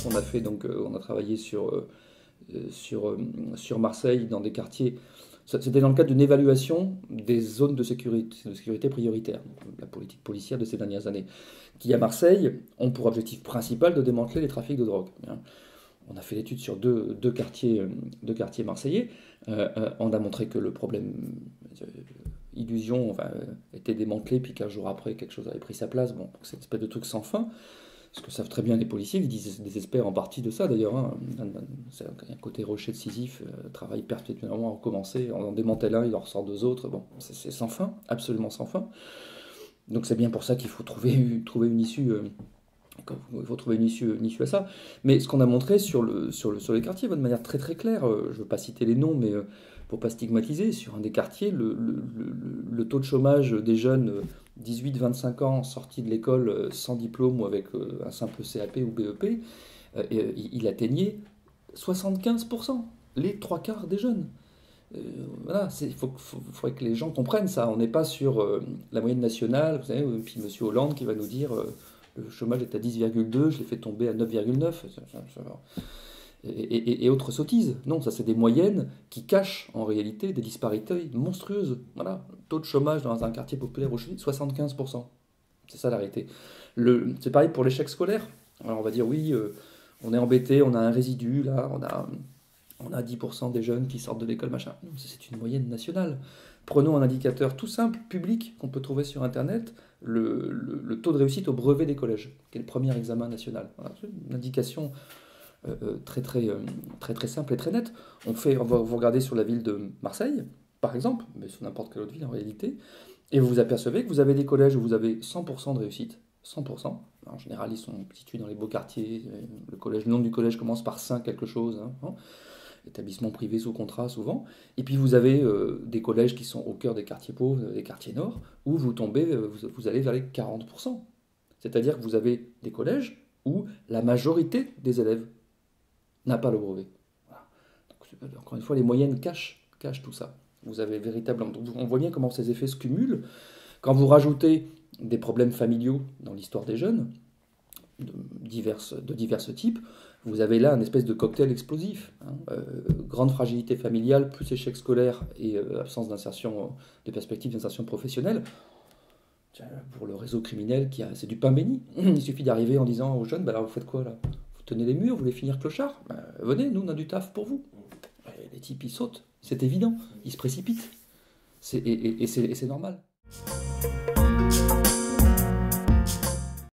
on a fait, donc, on a travaillé sur Marseille, dans des quartiers. C'était dans le cadre d'une évaluation des zones de sécurité prioritaires, la politique policière de ces dernières années, qui à Marseille ont pour objectif principal de démanteler les trafics de drogue. On a fait l'étude sur deux quartiers marseillais. On a montré que le problème euh, illusion enfin, était démantelé, puis qu'un jour après, quelque chose avait pris sa place. Bon, c'est une espèce de truc sans fin. Ce que savent très bien les policiers, ils désespèrent en partie de ça d'ailleurs. Hein. C'est un côté rocher de Sisyphe, travaille perpétuellement à recommencer, on en démantèle un, il en ressort deux autres. Bon, c'est sans fin, absolument sans fin. Donc c'est bien pour ça qu'il faut trouver une issue. Il faut trouver une issue à ça. Mais ce qu'on a montré sur les quartiers, de manière très très claire, je ne veux pas citer les noms, mais pour ne pas stigmatiser, sur un des quartiers, le taux de chômage des jeunes 18-25 ans sortis de l'école sans diplôme ou avec un simple CAP ou BEP, il atteignait 75%, les trois quarts des jeunes. Voilà, il faudrait que les gens comprennent ça. On n'est pas sur la moyenne nationale, vous savez, puis M. Hollande qui va nous dire le chômage est à 10,2, je l'ai fait tomber à 9,9, et autres sottises. Non, ça c'est des moyennes qui cachent en réalité des disparités monstrueuses. Voilà, taux de chômage dans un quartier populaire aujourd'hui, 75%. C'est ça la réalité. C'est pareil pour l'échec scolaire. Alors on va dire oui, on est embêté, on a un résidu là, on a 10% des jeunes qui sortent de l'école, machin. Non, c'est une moyenne nationale. Prenons un indicateur tout simple, public, qu'on peut trouver sur Internet, le taux de réussite au brevet des collèges, qui est le premier examen national. Voilà, c'est une indication très, très, très, très simple et très nette. Vous regardez sur la ville de Marseille, par exemple, mais sur n'importe quelle autre ville en réalité, et vous vous apercevez que vous avez des collèges où vous avez 100% de réussite. 100%. En général, ils sont situés dans les beaux quartiers. Le nom du collège commence par Saint quelque chose. Hein. Établissement privé sous contrat souvent. Et puis vous avez des collèges qui sont au cœur des quartiers pauvres, des quartiers nord, où vous tombez, vous allez vers les 40%. C'est-à-dire que vous avez des collèges où la majorité des élèves n'a pas le brevet. Voilà. Donc, encore une fois, les moyennes cachent tout ça. Vous avez véritablement. On voit bien comment ces effets se cumulent. Quand vous rajoutez des problèmes familiaux dans l'histoire des jeunes, de divers types, vous avez là un espèce de cocktail explosif. Hein. Grande fragilité familiale, plus échec scolaire et absence d'insertion, de perspective d'insertion professionnelle. Pour le réseau criminel, c'est du pain béni. Il suffit d'arriver en disant aux jeunes, bah là, vous faites quoi là? Vous tenez les murs, vous voulez finir clochard? Venez, nous on a du taf pour vous. Et les types ils sautent, c'est évident, ils se précipitent. Et c'est normal.